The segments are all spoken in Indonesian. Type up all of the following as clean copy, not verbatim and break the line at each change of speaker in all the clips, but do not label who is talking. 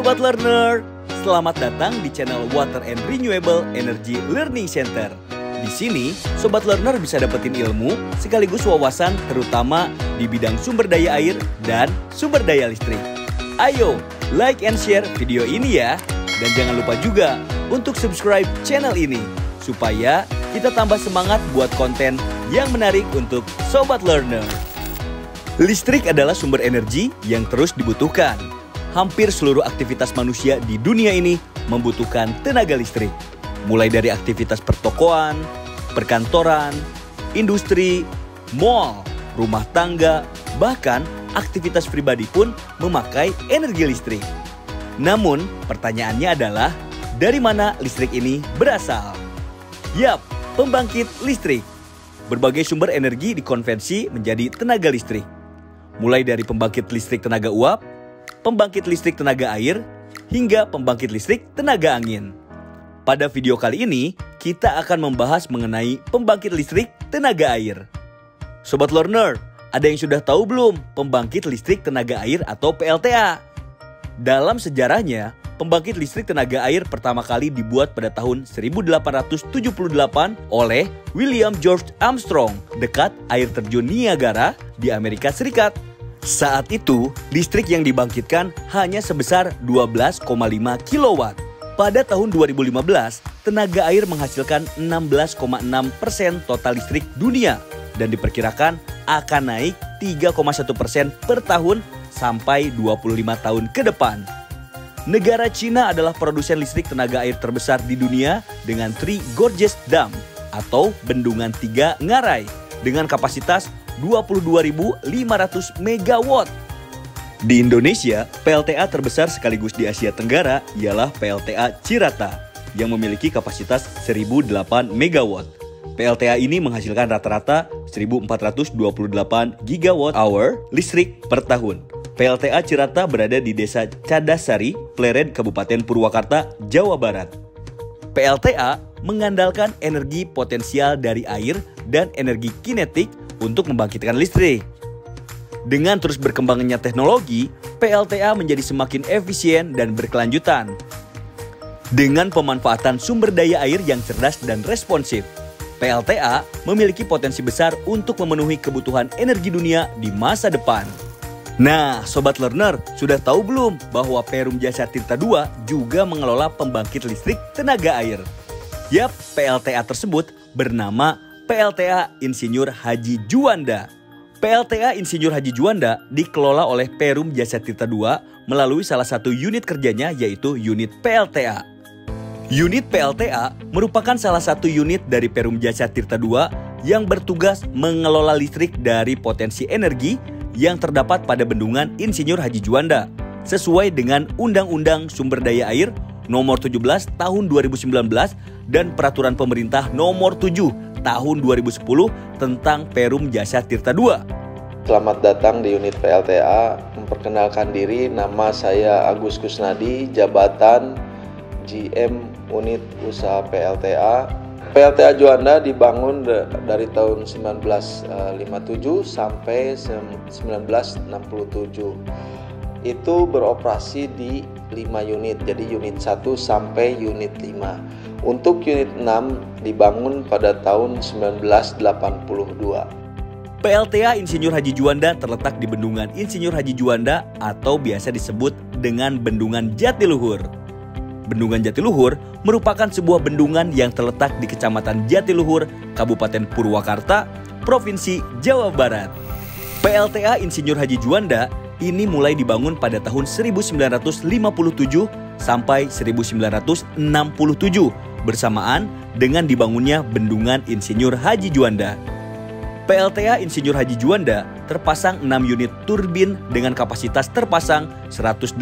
Sobat Learner, selamat datang di channel Water and Renewable Energy Learning Center. Di sini, Sobat Learner bisa dapetin ilmu sekaligus wawasan terutama di bidang sumber daya air dan sumber daya listrik. Ayo, like and share video ini ya. Dan jangan lupa juga untuk subscribe channel ini supaya kita tambah semangat buat konten yang menarik untuk Sobat Learner. Listrik adalah sumber energi yang terus dibutuhkan. Hampir seluruh aktivitas manusia di dunia ini membutuhkan tenaga listrik. Mulai dari aktivitas pertokoan, perkantoran, industri, mal, rumah tangga, bahkan aktivitas pribadi pun memakai energi listrik. Namun, pertanyaannya adalah, dari mana listrik ini berasal? Yap, pembangkit listrik. Berbagai sumber energi dikonversi menjadi tenaga listrik. Mulai dari pembangkit listrik tenaga uap, pembangkit listrik tenaga air, hingga pembangkit listrik tenaga angin. Pada video kali ini, kita akan membahas mengenai pembangkit listrik tenaga air. Sobat Learner, ada yang sudah tahu belum pembangkit listrik tenaga air atau PLTA? Dalam sejarahnya, pembangkit listrik tenaga air pertama kali dibuat pada tahun 1878 oleh William George Armstrong dekat air terjun Niagara di Amerika Serikat. Saat itu, listrik yang dibangkitkan hanya sebesar 12,5 kW. Pada tahun 2015, tenaga air menghasilkan 16,6% total listrik dunia dan diperkirakan akan naik 3,1% per tahun sampai 25 tahun ke depan. Negara Cina adalah produsen listrik tenaga air terbesar di dunia dengan Three Gorges Dam atau Bendungan Tiga Ngarai dengan kapasitas 22.500 MW. Di Indonesia, PLTA terbesar sekaligus di Asia Tenggara ialah PLTA Cirata yang memiliki kapasitas 1.008 MW. PLTA ini menghasilkan rata-rata 1.428 GWh listrik per tahun. PLTA Cirata berada di Desa Cadasari, Pleret, Kabupaten Purwakarta, Jawa Barat. PLTA mengandalkan energi potensial dari air dan energi kinetik untuk membangkitkan listrik. Dengan terus berkembangnya teknologi, PLTA menjadi semakin efisien dan berkelanjutan. Dengan pemanfaatan sumber daya air yang cerdas dan responsif, PLTA memiliki potensi besar untuk memenuhi kebutuhan energi dunia di masa depan. Nah, Sobat Learner, sudah tahu belum bahwa Perum Jasa Tirta II juga mengelola pembangkit listrik tenaga air? Yap, PLTA tersebut bernama PLTA Insinyur Haji Juanda. PLTA Insinyur Haji Juanda dikelola oleh Perum Jasa Tirta II melalui salah satu unit kerjanya yaitu unit PLTA. Unit PLTA merupakan salah satu unit dari Perum Jasa Tirta II yang bertugas mengelola listrik dari potensi energi yang terdapat pada Bendungan Insinyur Haji Juanda sesuai dengan Undang-Undang Sumber Daya Air Nomor 17 Tahun 2019 dan Peraturan Pemerintah Nomor 7 Tahun 2010 tentang Perum Jasa Tirta II.
Selamat datang di unit PLTA. Memperkenalkan diri, nama saya Agus Kusnadi, jabatan GM Unit Usaha PLTA. PLTA Juanda dibangun dari tahun 1957 sampai 1967. Itu beroperasi di 5 unit, jadi unit 1 sampai unit 5. Untuk unit 6 dibangun pada tahun 1982.
PLTA Insinyur Haji Juanda terletak di Bendungan Insinyur Haji Juanda atau biasa disebut dengan Bendungan Jatiluhur. Bendungan Jatiluhur merupakan sebuah bendungan yang terletak di Kecamatan Jatiluhur, Kabupaten Purwakarta, Provinsi Jawa Barat. PLTA Insinyur Haji Juanda ini mulai dibangun pada tahun 1957 sampai 1967 bersamaan dengan dibangunnya Bendungan Insinyur Haji Juanda. PLTA Insinyur Haji Juanda terpasang 6 unit turbin dengan kapasitas terpasang 187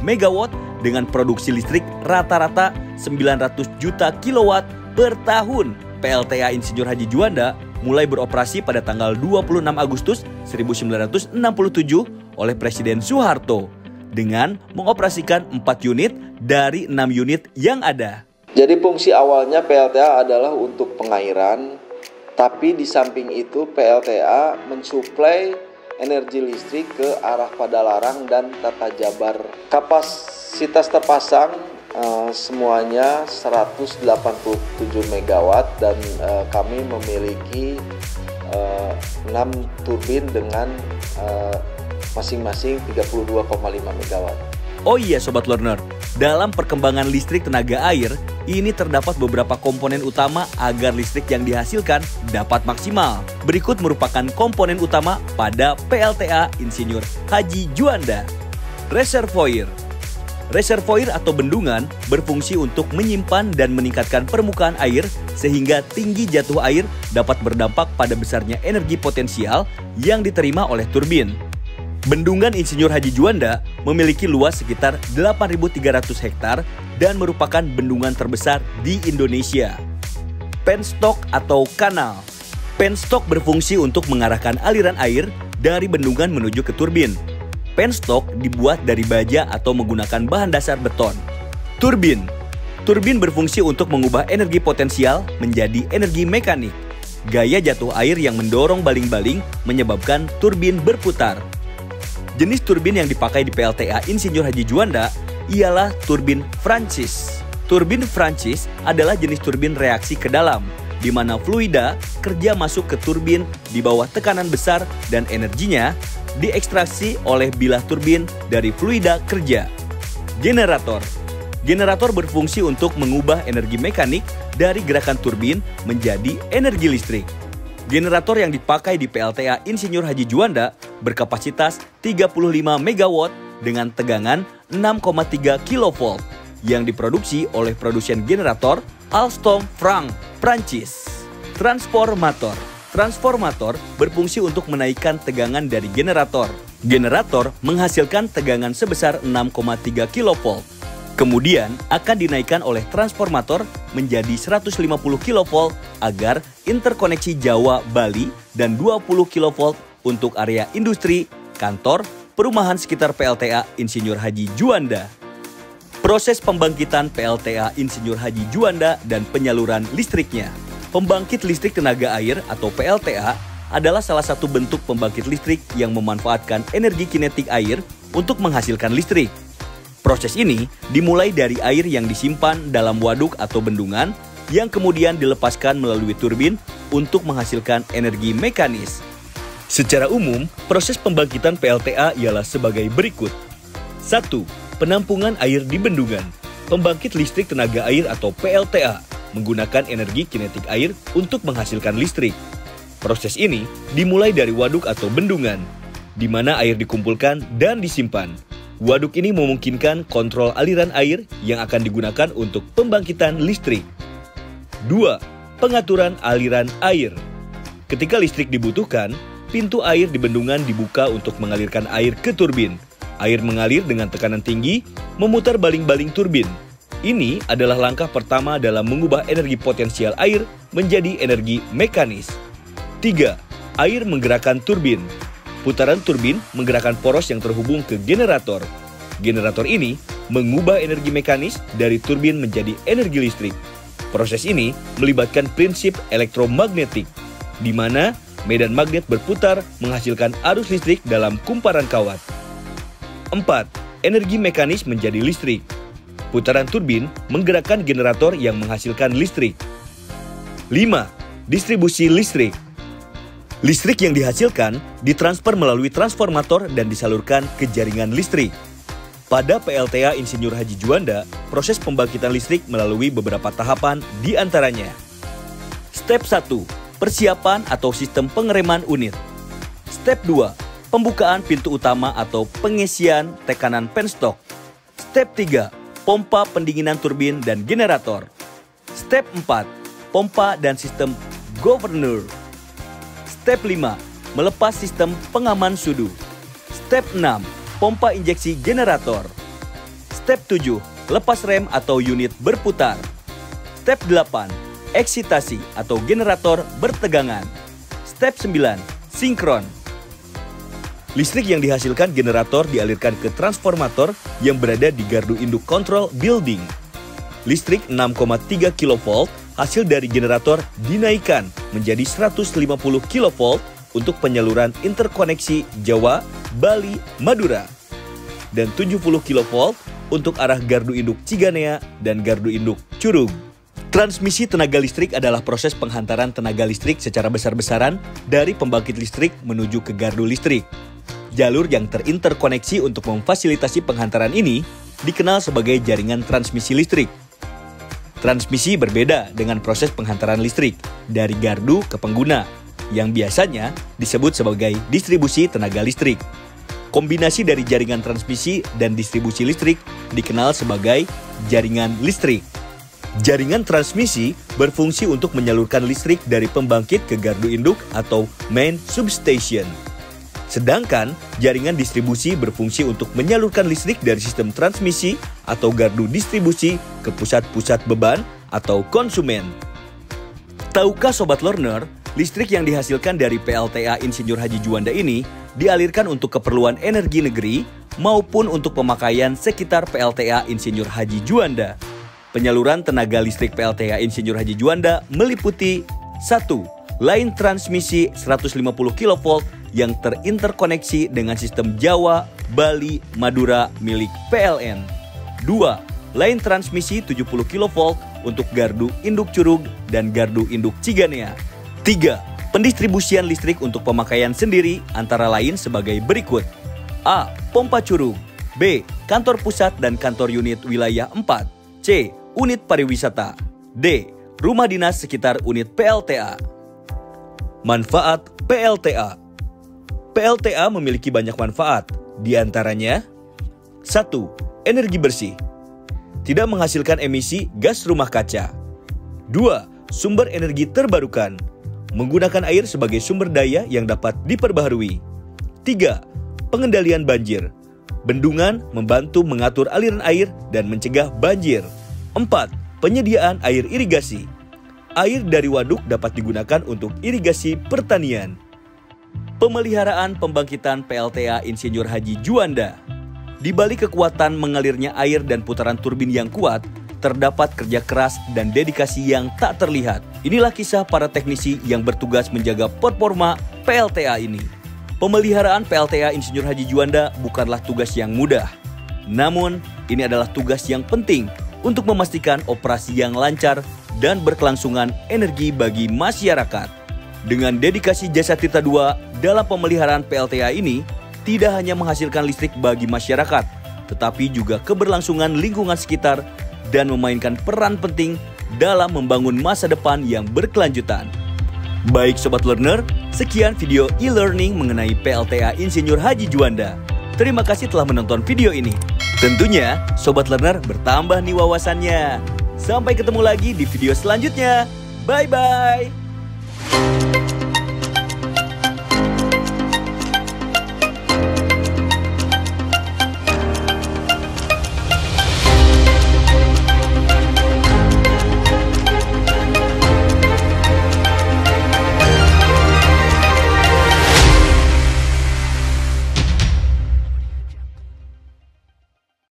MW dengan produksi listrik rata-rata 900 juta kilowatt per tahun. PLTA Insinyur Haji Juanda mulai beroperasi pada tanggal 26 Agustus 1967 oleh Presiden Soeharto dengan mengoperasikan 4 unit dari 6 unit yang ada.
Jadi fungsi awalnya PLTA adalah untuk pengairan, tapi di samping itu PLTA mensuplai energi listrik ke arah Padalarang dan Tata Jabar. Kapasitas terpasang semuanya 187 MW dan kami memiliki 6 turbin dengan masing-masing 32,5 MW.
Oh iya Sobat Learner, dalam perkembangan listrik tenaga air, ini terdapat beberapa komponen utama agar listrik yang dihasilkan dapat maksimal. Berikut merupakan komponen utama pada PLTA Insinyur Haji Juanda. Reservoir. Reservoir atau bendungan berfungsi untuk menyimpan dan meningkatkan permukaan air sehingga tinggi jatuh air dapat berdampak pada besarnya energi potensial yang diterima oleh turbin. Bendungan Insinyur Haji Juanda memiliki luas sekitar 8.300 hektar dan merupakan bendungan terbesar di Indonesia. Penstock atau kanal. Penstock berfungsi untuk mengarahkan aliran air dari bendungan menuju ke turbin. Penstock dibuat dari baja atau menggunakan bahan dasar beton. Turbin. Turbin berfungsi untuk mengubah energi potensial menjadi energi mekanik. Gaya jatuh air yang mendorong baling-baling menyebabkan turbin berputar. Jenis turbin yang dipakai di PLTA Insinyur Haji Juanda ialah turbin Francis. Turbin Francis adalah jenis turbin reaksi ke dalam, di mana fluida kerja masuk ke turbin di bawah tekanan besar dan energinya diekstraksi oleh bilah turbin dari fluida kerja. Generator. Generator berfungsi untuk mengubah energi mekanik dari gerakan turbin menjadi energi listrik. Generator yang dipakai di PLTA Insinyur Haji Juanda berkapasitas 35 MW dengan tegangan 6,3 kV yang diproduksi oleh produsen generator Alstom Frank, Prancis. Transformator. Transformator berfungsi untuk menaikkan tegangan dari generator. Generator menghasilkan tegangan sebesar 6,3 kV. Kemudian akan dinaikkan oleh transformator menjadi 150 kV agar interkoneksi Jawa, Bali, dan 20 kV untuk area industri, kantor, perumahan sekitar PLTA Insinyur Haji Juanda. Proses pembangkitan PLTA Insinyur Haji Juanda dan penyaluran listriknya. Pembangkit listrik tenaga air atau PLTA adalah salah satu bentuk pembangkit listrik yang memanfaatkan energi kinetik air untuk menghasilkan listrik. Proses ini dimulai dari air yang disimpan dalam waduk atau bendungan yang kemudian dilepaskan melalui turbin untuk menghasilkan energi mekanis. Secara umum, proses pembangkitan PLTA ialah sebagai berikut. 1. Penampungan air di bendungan. Pembangkit listrik tenaga air atau PLTA menggunakan energi kinetik air untuk menghasilkan listrik. Proses ini dimulai dari waduk atau bendungan, di mana air dikumpulkan dan disimpan. Waduk ini memungkinkan kontrol aliran air yang akan digunakan untuk pembangkitan listrik. 2. Pengaturan aliran air. Ketika listrik dibutuhkan, pintu air di bendungan dibuka untuk mengalirkan air ke turbin. Air mengalir dengan tekanan tinggi, memutar baling-baling turbin. Ini adalah langkah pertama dalam mengubah energi potensial air menjadi energi mekanis. 3. Air menggerakkan turbin. Putaran turbin menggerakkan poros yang terhubung ke generator. Generator ini mengubah energi mekanis dari turbin menjadi energi listrik. Proses ini melibatkan prinsip elektromagnetik, di mana medan magnet berputar menghasilkan arus listrik dalam kumparan kawat. 4. Energi mekanis menjadi listrik. Putaran turbin menggerakkan generator yang menghasilkan listrik. 5. Distribusi listrik. Listrik yang dihasilkan ditransfer melalui transformator dan disalurkan ke jaringan listrik. Pada PLTA Insinyur Haji Juanda, proses pembangkitan listrik melalui beberapa tahapan di antaranya. Step 1. Persiapan atau sistem pengereman unit. Step 2. Pembukaan pintu utama atau pengisian tekanan penstock. Step 3. Pompa pendinginan turbin dan generator. Step 4. Pompa dan sistem governor. Step 5. Melepas sistem pengaman sudu. Step 6. Pompa injeksi generator. Step 7. Lepas rem atau unit berputar. Step 8. Eksitasi atau generator bertegangan. Step 9. Sinkron. Listrik yang dihasilkan generator dialirkan ke transformator yang berada di gardu induk kontrol building. Listrik 6,3 kV hasil dari generator dinaikkan menjadi 150 kV untuk penyaluran interkoneksi Jawa, Bali, Madura. Dan 70 kV untuk arah gardu induk Ciganea dan gardu induk Curug. Transmisi tenaga listrik adalah proses penghantaran tenaga listrik secara besar-besaran dari pembangkit listrik menuju ke gardu listrik. Jalur yang terinterkoneksi untuk memfasilitasi penghantaran ini dikenal sebagai jaringan transmisi listrik. Transmisi berbeda dengan proses penghantaran listrik dari gardu ke pengguna, yang biasanya disebut sebagai distribusi tenaga listrik. Kombinasi dari jaringan transmisi dan distribusi listrik dikenal sebagai jaringan listrik. Jaringan transmisi berfungsi untuk menyalurkan listrik dari pembangkit ke gardu induk atau main substation. Sedangkan jaringan distribusi berfungsi untuk menyalurkan listrik dari sistem transmisi atau gardu distribusi ke pusat-pusat beban atau konsumen. Tahukah Sobat Learner, listrik yang dihasilkan dari PLTA Insinyur Haji Juanda ini dialirkan untuk keperluan energi negeri maupun untuk pemakaian sekitar PLTA Insinyur Haji Juanda. Penyaluran tenaga listrik PLTA Insinyur Haji Juanda meliputi 1. Lain transmisi 150 kV yang terinterkoneksi dengan sistem Jawa, Bali, Madura milik PLN. 2. Lain transmisi 70 kV untuk gardu induk Curug dan gardu induk Ciganea. 3. Pendistribusian listrik untuk pemakaian sendiri antara lain sebagai berikut. A. Pompa Curug. B. Kantor pusat dan kantor unit wilayah 4. C. Unit pariwisata. D. Rumah dinas sekitar unit PLTA. Manfaat PLTA. PLTA memiliki banyak manfaat, di antaranya 1. Energi bersih. Tidak menghasilkan emisi gas rumah kaca. 2. Sumber energi terbarukan. Menggunakan air sebagai sumber daya yang dapat diperbaharui. 3. Pengendalian banjir. Bendungan membantu mengatur aliran air dan mencegah banjir. 4. Penyediaan air irigasi. Air dari waduk dapat digunakan untuk irigasi pertanian. Pemeliharaan pembangkitan PLTA Insinyur Haji Juanda. Di balik kekuatan mengalirnya air dan putaran turbin yang kuat, terdapat kerja keras dan dedikasi yang tak terlihat. Inilah kisah para teknisi yang bertugas menjaga performa PLTA ini. Pemeliharaan PLTA Insinyur Haji Juanda bukanlah tugas yang mudah. Namun, ini adalah tugas yang penting untuk memastikan operasi yang lancar dan berkelangsungan energi bagi masyarakat. Dengan dedikasi jasa Tirta II dalam pemeliharaan PLTA ini, tidak hanya menghasilkan listrik bagi masyarakat, tetapi juga keberlangsungan lingkungan sekitar dan memainkan peran penting dalam membangun masa depan yang berkelanjutan. Baik Sobat Learner, sekian video e-learning mengenai PLTA Insinyur Haji Juanda. Terima kasih telah menonton video ini. Tentunya Sobat Learner bertambah nih wawasannya. Sampai ketemu lagi di video selanjutnya. Bye-bye.